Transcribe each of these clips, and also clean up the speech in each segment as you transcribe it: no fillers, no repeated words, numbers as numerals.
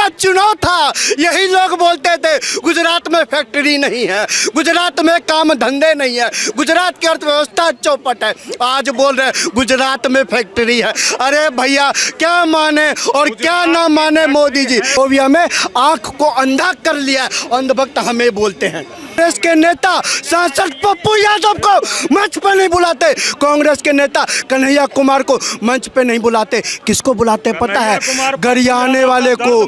का चुनाव था, यही लोग बोलते थे गुजरात में फैक्ट्री नहीं है, गुजरात में काम धंधे नहीं है, गुजरात की अर्थव्यवस्था चौपट है। आज बोल रहे गुजरात में फैक्ट्री है। अरे भैया क्या माने और क्या ना माने मोदी जी, फोबिया में आंख को अंधा कर लिया, अंधभक्त हमें बोलते हैं। कांग्रेस के नेता सांसद पप्पू यादव को मंच पे नहीं बुलाते, कांग्रेस के नेता कन्हैया कुमार को मंच पे नहीं बुलाते, किसको बुलाते पता है? गरियाने वाले को,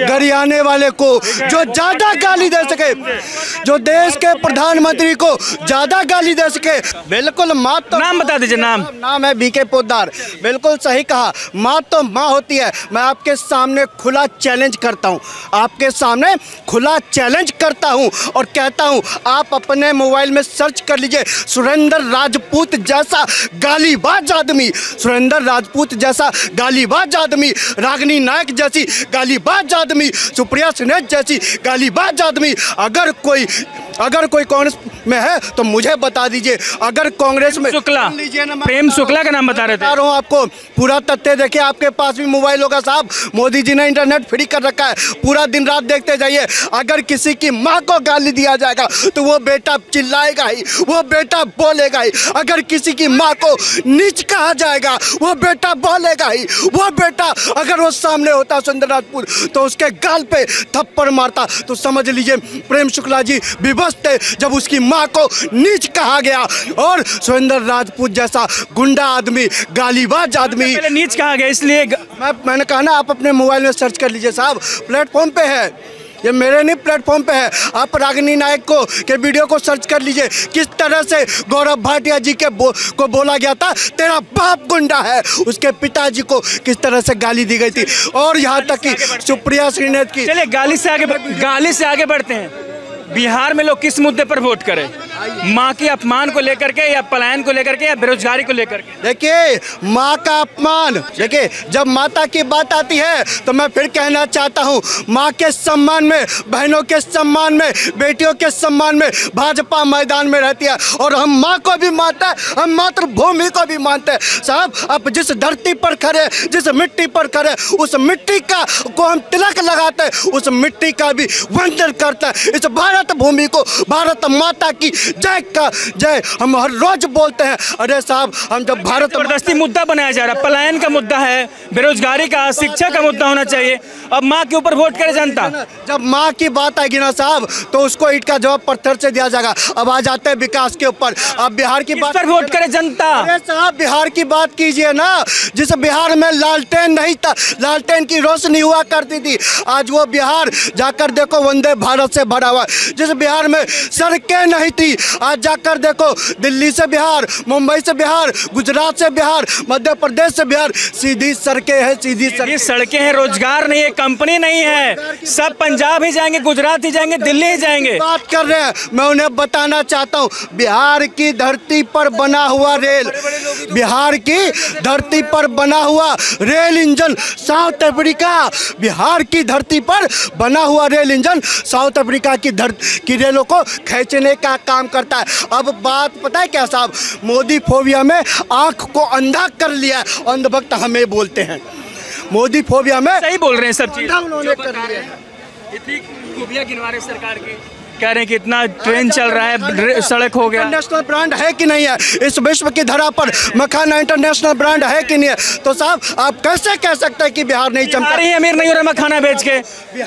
गरियाने वाले को जो ज्यादा गाली दे सके, जो देश के प्रधानमंत्री को ज्यादा गाली दे सके। बिल्कुल माँ तो नाम बता दीजिए। नाम है बीके पोद्दार। बिल्कुल सही कहा, माँ तो माँ होती है। मैं आपके सामने खुला चैलेंज करता हूँ, आपके सामने खुला चैलेंज करता हूँ और कहता हूं, आप अपने मोबाइल में सर्च कर लीजिए सुरेंद्र राजपूत जैसा गालीबाज आदमी, सुरेंद्र राजपूत जैसा गालीबाज आदमी, रागिनी नायक जैसी गालीबाज आदमी, सुप्रिया सिन्हा जैसी गालीबाज आदमी। अगर कोई कांग्रेस में है तो मुझे बता दीजिए। अगर कांग्रेस में शुक्ला, प्रेम शुक्ला का नाम बता रहे थे। बता रहा हूं आपको, पूरा तथ्य देखिए, आपके पास भी मोबाइल होगा साहब, मोदी जी ने इंटरनेट फ्री कर रखा है, पूरा दिन रात देखते जाइए। अगर किसी की माँ को गाली दिया जाएगा तो वो बेटा चिल्लाएगा ही, वो बेटा बोलेगा ही। अगर किसी की माँ को नीच कहा जाएगा वो बेटा बोलेगा ही, वो बेटा अगर वो सामने होता सुरेंद्र राजपूत तो उसके गाल पे थप्पड़ मारता। तो समझ लीजिए प्रेम शुक्ला जी विवश थे जब उसकी माँ को नीच कहा गया। और सुरेंद्र राजपूत जैसा गुंडा आदमी, गालीबाज आदमी नीच कहा गया, इसलिए मैंने कहा ना, आप अपने मोबाइल में सर्च कर लीजिए साहब, प्लेटफॉर्म पे है ये, मेरे नहीं प्लेटफॉर्म पे है। आप रागिनी नायक के वीडियो को सर्च कर लीजिए, किस तरह से गौरव भाटिया जी को बोला गया था तेरा बाप गुंडा है, उसके पिताजी को किस तरह से गाली दी गई थी। और यहाँ तक कि सुप्रिया सिन्हा की, चलिए गाली से आगे बढ़ते हैं। बिहार में लोग किस मुद्दे पर वोट करें? माँ के अपमान को लेकर के, या पलायन को लेकर के, या बेरोजगारी को लेकर के? देखिए माँ का अपमान, देखिए जब माता की बात आती है तो मैं फिर कहना चाहता हूँ, माँ के सम्मान में, बहनों के सम्मान में, बेटियों के सम्मान में भाजपा मैदान में रहती है। और हम माँ को भी मानते हैं, हम मातृभूमि को भी मानते हैं साहब। आप जिस धरती पर खड़े, जिस मिट्टी पर खड़े, उस मिट्टी को हम तिलक लगाते हैं, उस मिट्टी का भी वंदन करते हैं। इस भारत भूमि को, भारत माता की जय का जय हम हर रोज बोलते हैं। अरे साहब, हम जब भारत जबरदस्ती मुद्दा बनाया जा रहा है, पलायन का मुद्दा है, बेरोजगारी का, शिक्षा का मुद्दा होना चाहिए, अब माँ के ऊपर वोट करे जनता। जब माँ की बात आएगी ना साहब तो उसको ईंट का जवाब पत्थर से दिया जाएगा। अब आ जाते हैं विकास के ऊपर। अब बिहार की बात पर वोट करे जनता। अरे साहब बिहार की बात कीजिए ना, जिस बिहार में लालटेन नहीं था, लालटेन की रोशनी हुआ करती थी, आज वो बिहार जाकर देखो वंदे भारत से भरा हुआ। जिस बिहार में सड़कें नहीं थी, आज जाकर देखो दिल्ली से बिहार, मुंबई से बिहार, गुजरात से बिहार, मध्य प्रदेश से बिहार, सीधी सड़कें हैं, सीधी सड़कें हैं। रोजगार नहीं है, कंपनी नहीं है, सब पंजाब ही जाएंगे, गुजरात ही जाएंगे, दिल्ली ही जाएंगे। बात कर रहे हैं, मैं उन्हें बताना चाहता हूँ, बिहार की धरती पर बना हुआ रेल, बिहार की धरती पर बना हुआ rail engine south Africa, Bihar की धरती पर बना हुआ रेल इंजन साउथ अफ्रीका की रेलों को खींचने का काम करता है। अब बात पता है क्या साहब, मोदी फोबिया में आंख को अंधा कर लिया, अंधभक्त हमें बोलते हैं। मोदी फोबिया में सही बोल रहे हैं, सब चीज उन्होंने कर लिया। इतनी खूबियां गिनवा रहे सरकार की, कह रहे हैं कि इतना ट्रेन चल रहा है, सड़क हो गया। इंटरनेशनल ब्रांड है कि नहीं है इस विश्व की धरा पर? मखाना इंटरनेशनल ब्रांड है कि नहीं है? तो साहब आप कैसे कह सकते हैं कि बिहार नहीं चमका? ही अमीर नहीं हो रहा मखाना बेच के,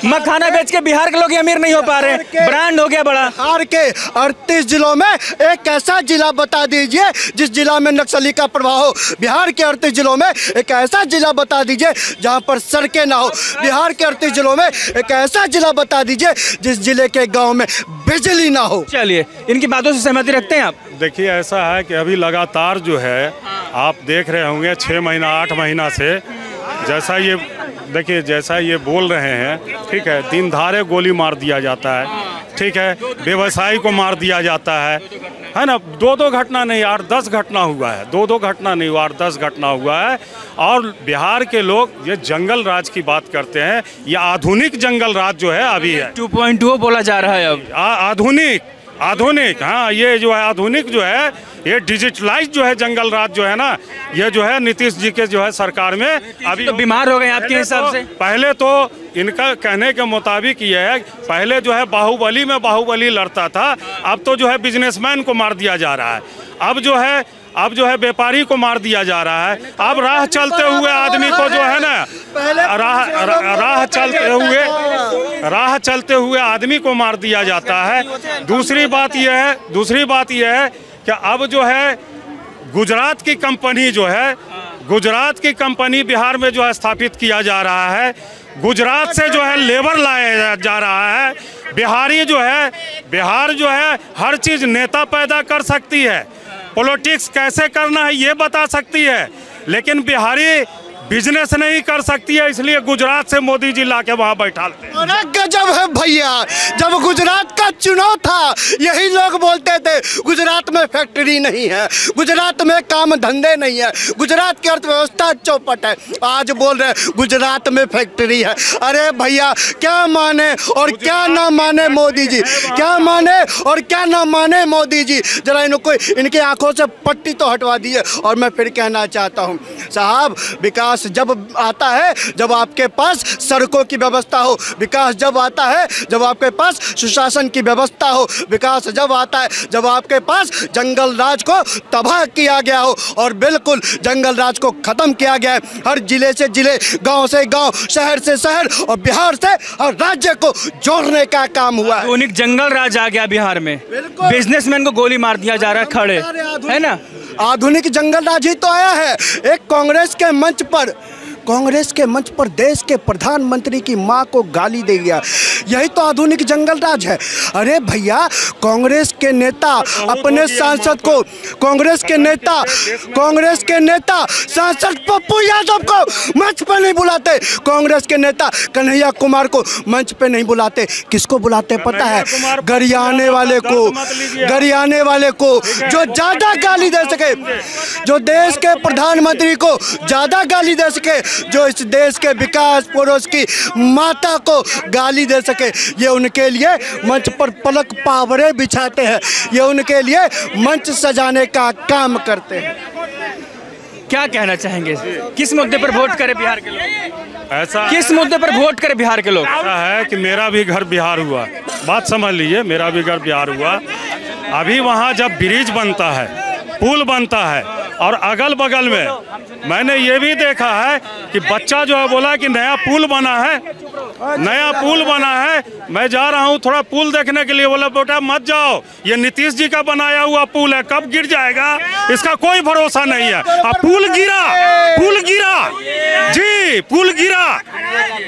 मखाना बेच के बिहार के लोग अमीर नहीं हो पा रहे, ब्रांड हो गया बड़ा। बिहार के 38 जिलों में एक ऐसा जिला बता दीजिए जिस जिला में नक्सली का प्रभाव हो। बिहार के 38 जिलों में एक ऐसा जिला बता दीजिए जहाँ पर सड़कें ना हो। बिहार के 38 जिलों में एक ऐसा जिला बता दीजिए जिस जिले के गाँव में बिजली ना हो। चलिए, इनकी बातों से सहमति रखते हैं आप? देखिए ऐसा है कि अभी लगातार जो है आप देख रहे होंगे 6 महीना 8 महीना से जैसा ये देखिए जैसा ये बोल रहे हैं, ठीक है, दिन धारे गोली मार दिया जाता है, ठीक है, व्यवसायी को मार दिया जाता है ना। 2-2 घटना नहीं 8-10 घटना हुआ है, 2-2 घटना नहीं हुआ 8-10 घटना हुआ है। और बिहार के लोग ये जंगल राज की बात करते हैं, ये आधुनिक जंगल राज जो है अभी है 2.2 बोला जा रहा है अब। आधुनिक आधुनिक, हाँ, ये जो है आधुनिक जो है, ये डिजिटलाइज जो है जंगल राज जो है ना, ये जो है नीतीश जी के जो है सरकार में अभी तो बीमार हो गए आपके हिसाब से? पहले तो इनका कहने के मुताबिक ये है, पहले जो है बाहुबली में बाहुबली लड़ता था, अब तो जो है बिजनेसमैन को मार दिया जा रहा है, अब जो है व्यापारी को मार दिया जा रहा है, अब राह चलते हुए आदमी को जो है ना राह चलते हुए आदमी को मार दिया जाता है। दूसरी बात यह है कि अब जो है गुजरात की कंपनी बिहार में जो है स्थापित किया जा रहा है, गुजरात से जो है लेबर लाया जा रहा है। बिहार जो है हर चीज़ नेता पैदा कर सकती है, पॉलिटिक्स कैसे करना है ये बता सकती है, लेकिन बिहारी बिजनेस नहीं कर सकती है, इसलिए गुजरात से मोदी जी लाके वहाँ बैठाते हैं। अरे गजब है भैया, जब गुजरात का चुनाव था यही लोग बोलते थे गुजरात में फैक्ट्री नहीं है, गुजरात में काम धंधे नहीं है, गुजरात की अर्थव्यवस्था चौपट है। आज बोल रहे गुजरात में फैक्ट्री है। अरे भैया क्या माने और क्या ना माने मोदी जी, क्या माने और क्या ना माने मोदी जी, जरा इनको इनकी आंखों से पट्टी तो हटवा दिए। और मैं फिर कहना चाहता हूँ साहब, विकास जब आता है जब आपके पास सड़कों की व्यवस्था हो, विकास जब आता है जब आपके पास सुशासन की व्यवस्था हो, विकास जब आता है जब आपके पास जंगल राज को तबाह किया गया हो। और बिल्कुल जंगल राज को खत्म किया गया है। हर जिले से जिले, गांव से गांव, शहर से शहर और बिहार से हर राज्य को जोड़ने का काम हुआ है। आधुनिक जंगल राज आ गया बिहार में, बिजनेसमैन को गोली मार दिया जा रहा है खड़े, है ना? आधुनिक जंगल राज ही तो आया है। एक कांग्रेस के मंच पर देश के प्रधानमंत्री की मां को गाली दे गया, यही तो आधुनिक जंगल राज है। अरे भैया कांग्रेस के नेता अपने सांसद को, कांग्रेस के नेता सांसद पप्पू यादव को मंच पर नहीं बुलाते, कांग्रेस के नेता कन्हैया कुमार को मंच पे नहीं बुलाते। किसको बुलाते पता है? गरियाने वाले को जो ज्यादा गाली दे सके, जो देश के प्रधानमंत्री को ज्यादा गाली दे सके, जो इस देश के विकास पुरुष की माता को गाली दे सके, ये उनके लिए मंच पर पलक पावरे बिछाते हैं, ये उनके लिए मंच सजाने का काम करते हैं। क्या कहना चाहेंगे, किस मुद्दे पर वोट करें बिहार के लोग? ऐसा किस मुद्दे पर वोट करें बिहार के लोग? ऐसा है कि मेरा भी घर बिहार हुआ, बात समझ लीजिए, मेरा भी घर बिहार हुआ। अभी वहाँ जब ब्रिज बनता है, पुल बनता है, और अगल बगल में मैंने ये भी देखा है कि बच्चा जो है बोला कि नया पुल बना है, मैं जा रहा हूँ थोड़ा पुल देखने के लिए, बोला बेटा मत जाओ, ये नीतीश जी का बनाया हुआ पुल है, कब गिर जाएगा इसका कोई भरोसा नहीं है। अब पुल गिरा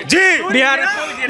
जी बिहार,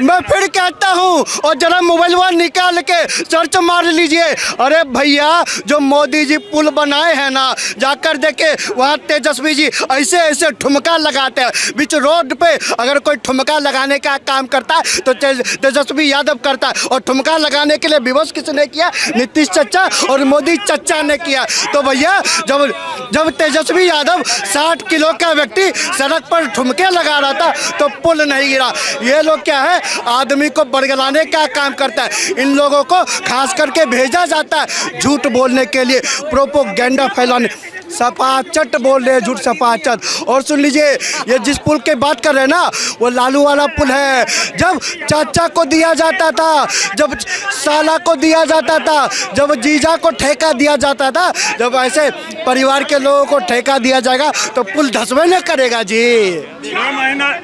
मैं फिर कहता हूँ, और जरा मोबाइल निकाल के सर्च मार लीजिए। अरे भैया जो मोदी जी पुल बनाए हैं ना, जाकर देखे वहाँ तेजस्वी जी ऐसे ऐसे ठुमका लगाते हैं बीच रोड पे। अगर कोई ठुमका लगाने का काम करता है तो तेजस्वी यादव करता है, और ठुमका लगाने के लिए विवश किसने किया? नीतीश चच्चा और मोदी चच्चा ने किया। तो भैया जब तेजस्वी यादव 60 किलो का व्यक्ति सड़क पर ठुमके लगा रहा था तो पुल नहीं गिरा। ये लोग क्या है, आदमी को बरगलाने का काम करता है। इन लोगों को खास करके भेजा जाता है झूठ बोलने के लिए, प्रोपोगेंडा फैलाने, सपाचट बोल रहे हैं, झूठ सपाचट। और सुन लीजिए, ये जिस पुल की बात कर रहे हैं ना, वो लालू वाला पुल है। जब चाचा को दिया जाता था, जब साला को दिया जाता था, जब जीजा को ठेका दिया जाता था, जब ऐसे परिवार के लोगों को ठेका दिया जाएगा तो पुल धसबे न करेगा जी।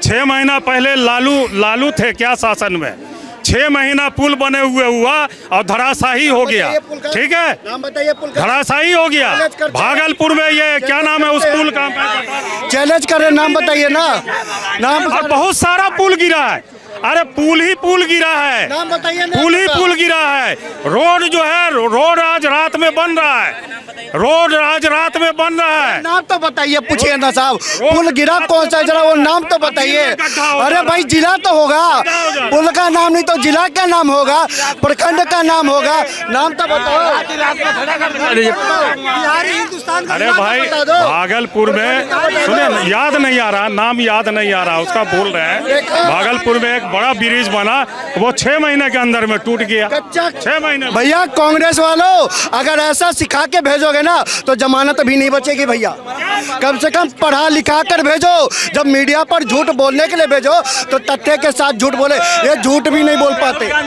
6 महीना पहले लालू थे क्या शासन में, 6 महीना पुल बने हुए हुआ और धराशाही हो गया। ठीक है, नाम बताइए पुल का। धराशाही हो गया। भागलपुर में ये क्या नाम है उस पुल का? चैलेंज कर रहे, नाम बताइए ना। नाम बहुत सारा पुल गिरा है। अरे पुल ही पुल गिरा है, नाम बताइए। पुल ही पुल गिरा है। रोड जो है, रोड आज रात में बन रहा है, नाम तो बताइए, पूछिए ना साहब, पुल गिरा कौन सा, जरा वो नाम तो बताइए। अरे भाई जिला तो होगा, पुल का नाम नहीं तो जिला का नाम होगा, प्रखंड का नाम होगा, नाम तो बताओ। बिहारी हिंदुस्तान। अरे भाई भागलपुर में सुनिए, याद नहीं आ रहा, नाम याद नहीं आ रहा उसका, बोल रहे हैं भागलपुर में एक बड़ा ब्रिज बना, वो 6 महीने के अंदर में टूट गया। कच्चा 6 महीने। भैया कांग्रेस वालों, अगर ऐसा सिखा के भेजोगे ना तो जमानत भी नहीं बचेगी भैया। कम से कम पढ़ा लिखा कर भेजो। जब मीडिया पर झूठ बोलने के लिए भेजो तो तथ्य के साथ झूठ बोले, ये झूठ भी नहीं बोल पाते।